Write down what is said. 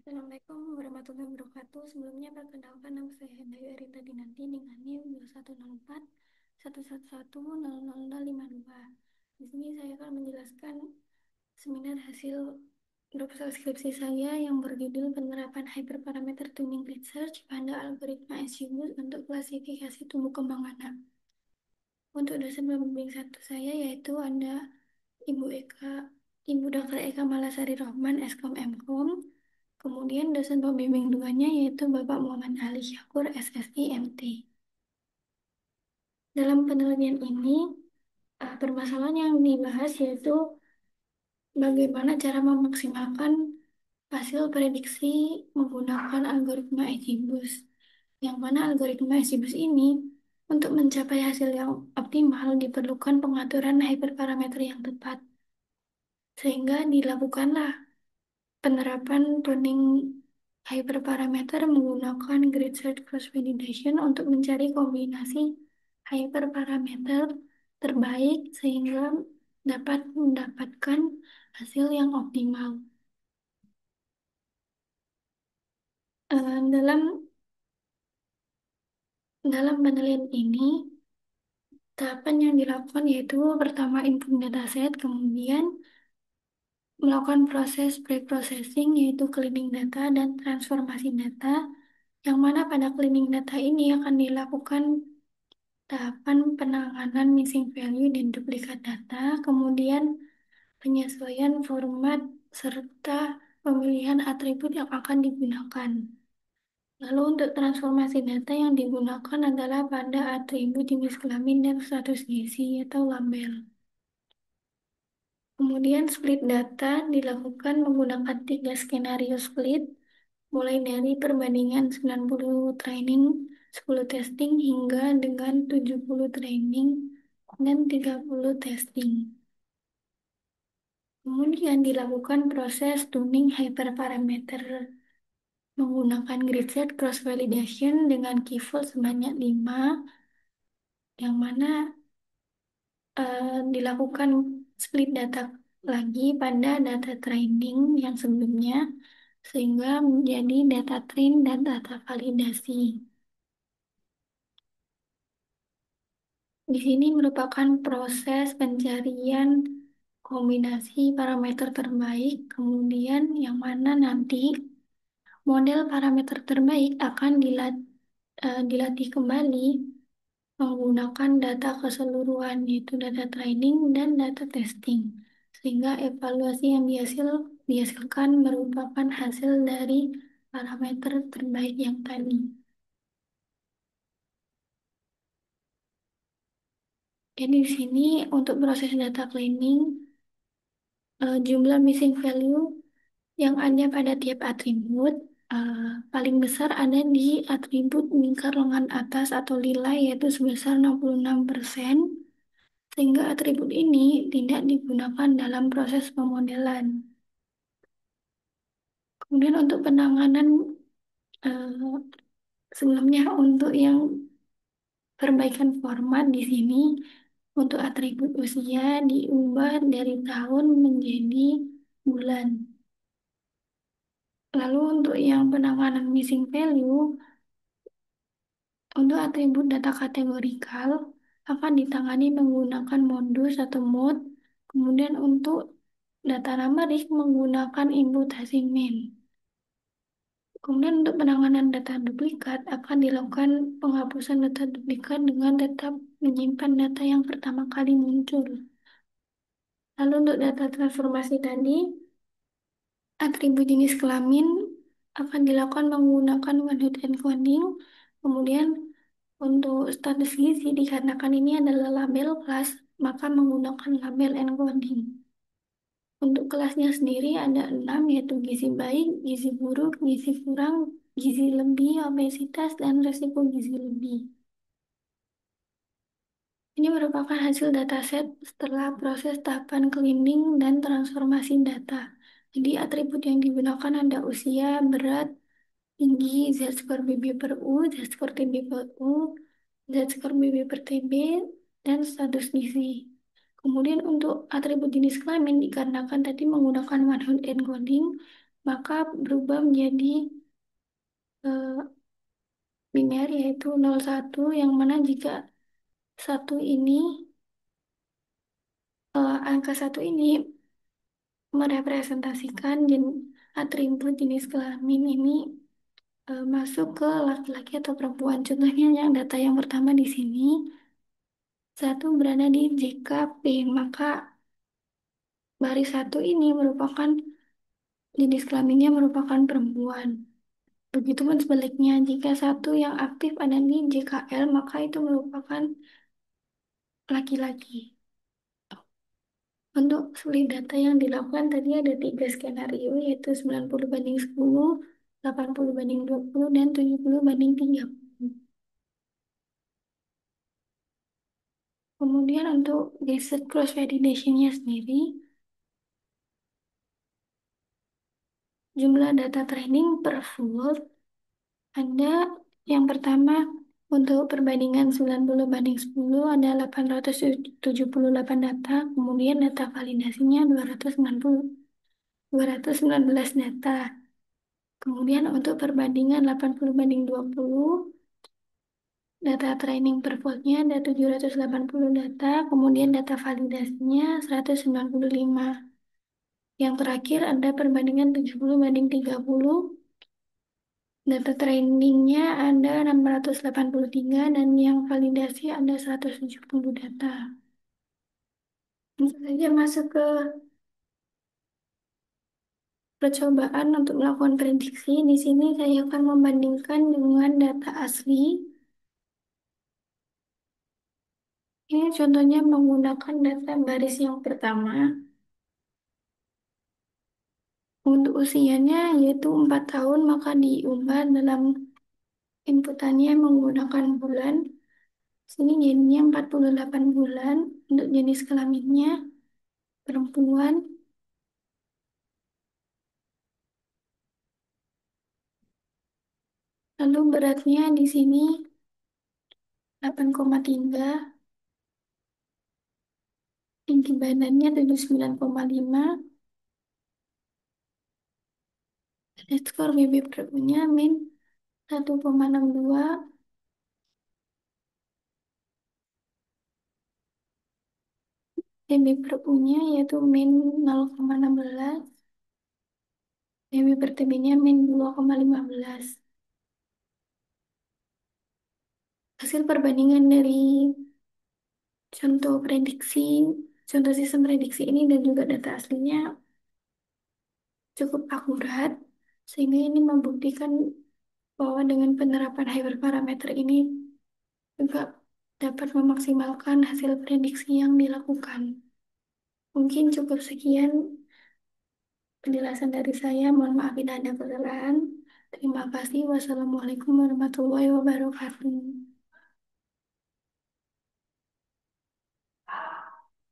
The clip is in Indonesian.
Assalamualaikum warahmatullahi wabarakatuh. Sebelumnya perkenalkan nama saya Hendayu Erita Dinanti dengan NIM 2104 111000052. Di sini saya akan menjelaskan seminar hasil grup skripsi saya yang berjudul penerapan hyperparameter tuning research pada algoritma XGBoost untuk klasifikasi tumbuh kembang anak. Untuk dosen pembimbing satu saya yaitu ada Ibu Eka, Ibu Dr. Eka Malasari Rohman, Eskom Mkom. Kemudian dosen pembimbing duanya yaitu Bapak Muhammad Ali Syakur, SSI MT. Dalam penelitian ini, permasalahan yang dibahas yaitu bagaimana cara memaksimalkan hasil prediksi menggunakan algoritma XGBoost. Yang mana algoritma XGBoost ini untuk mencapai hasil yang optimal diperlukan pengaturan hyperparameter yang tepat. Sehingga dilakukanlah penerapan tuning hyperparameter menggunakan grid search cross validation untuk mencari kombinasi hyperparameter terbaik sehingga dapat mendapatkan hasil yang optimal. Dalam dalam penelitian ini, tahapan yang dilakukan yaitu pertama input dataset, kemudian melakukan proses pre-processing yaitu cleaning data dan transformasi data, yang mana pada cleaning data ini akan dilakukan tahapan penanganan missing value dan duplikat data, kemudian penyesuaian format serta pemilihan atribut yang akan digunakan. Lalu untuk transformasi data yang digunakan adalah pada atribut jenis kelamin dan status gizi atau label. Kemudian split data dilakukan menggunakan 3 skenario split, mulai dari perbandingan 90 training, 10 testing, hingga dengan 70 training dan 30 testing. Kemudian dilakukan proses tuning hyperparameter menggunakan grid set cross validation dengan key value sebanyak 5, yang mana dilakukan split data lagi pada data training yang sebelumnya sehingga menjadi data train dan data validasi. Di sini merupakan proses pencarian kombinasi parameter terbaik, kemudian yang mana nanti model parameter terbaik akan dilatih kembali menggunakan data keseluruhan, yaitu data training dan data testing. Sehingga evaluasi yang dihasilkan merupakan hasil dari parameter terbaik yang tadi. Jadi di sini untuk proses data cleaning, jumlah missing value yang ada pada tiap atribut paling besar ada di atribut lingkar lengan atas atau lila yaitu sebesar 66%, sehingga atribut ini tidak digunakan dalam proses pemodelan. Kemudian untuk penanganan eh, sebelumnya untuk yang perbaikan format di sini untuk atribut usia diubah dari tahun menjadi bulan. Lalu untuk yang penanganan missing value, untuk atribut data kategorikal akan ditangani menggunakan modus atau mode. Kemudian untuk data numerik menggunakan imputasi main. Kemudian untuk penanganan data duplikat akan dilakukan penghapusan data duplikat dengan tetap menyimpan data yang pertama kali muncul. Lalu untuk data transformasi tadi, atribut jenis kelamin akan dilakukan menggunakan one-hot encoding. Kemudian untuk status gizi dikarenakan ini adalah label kelas, maka menggunakan label encoding. Untuk kelasnya sendiri ada 6 yaitu gizi baik, gizi buruk, gizi kurang, gizi lebih, obesitas, dan resiko gizi lebih. Ini merupakan hasil dataset setelah proses tahapan cleaning dan transformasi data. Jadi atribut yang digunakan ada usia, berat, tinggi, Z-score BB per U, Z-score TB per U, Z-score BB per TB, dan status gizi. Kemudian untuk atribut jenis kelamin dikarenakan tadi menggunakan one-hot encoding, maka berubah menjadi biner yaitu 01 yang mana jika satu ini angka satu ini merepresentasikan atribut jenis kelamin ini masuk ke laki-laki atau perempuan. Contohnya yang data yang pertama di sini satu berada di JKP, maka baris satu ini merupakan jenis kelaminnya merupakan perempuan. Begitupun sebaliknya, jika satu yang aktif ada di JKL, maka itu merupakan laki-laki. Untuk split data yang dilakukan tadi ada tiga skenario, yaitu 90/10, 80/20, dan 70/30. Kemudian untuk research cross validation-nya sendiri, jumlah data training per fold ada yang pertama untuk perbandingan 90/10 ada 878 data, kemudian data validasinya 219 data. Kemudian untuk perbandingan 80/20, data training per voltnya ada 780 data, kemudian data validasinya 195. Yang terakhir ada perbandingan 70/30, data trainingnya ada 683 dan yang validasi ada 170 data. Langsung saja masuk ke percobaan untuk melakukan prediksi. Di sini saya akan membandingkan dengan data asli. Ini contohnya menggunakan data baris yang pertama. Untuk usianya yaitu 4 tahun, maka diubah dalam inputannya menggunakan bulan. Sini jadinya 48 bulan. Untuk jenis kelaminnya perempuan. Lalu beratnya di sini 8,3, tinggi badannya 79,5, dan skor BB Pramunya min 1,62, BB Pramunya yaitu min 0,16, BB per TB-nya min 2,15. Hasil perbandingan dari contoh prediksi, contoh sistem prediksi ini dan juga data aslinya cukup akurat, sehingga ini membuktikan bahwa dengan penerapan hyperparameter ini juga dapat memaksimalkan hasil prediksi yang dilakukan. Mungkin cukup sekian penjelasan dari saya. Mohon maaf bila ada kesalahan. Terima kasih. Wassalamualaikum warahmatullahi wabarakatuh.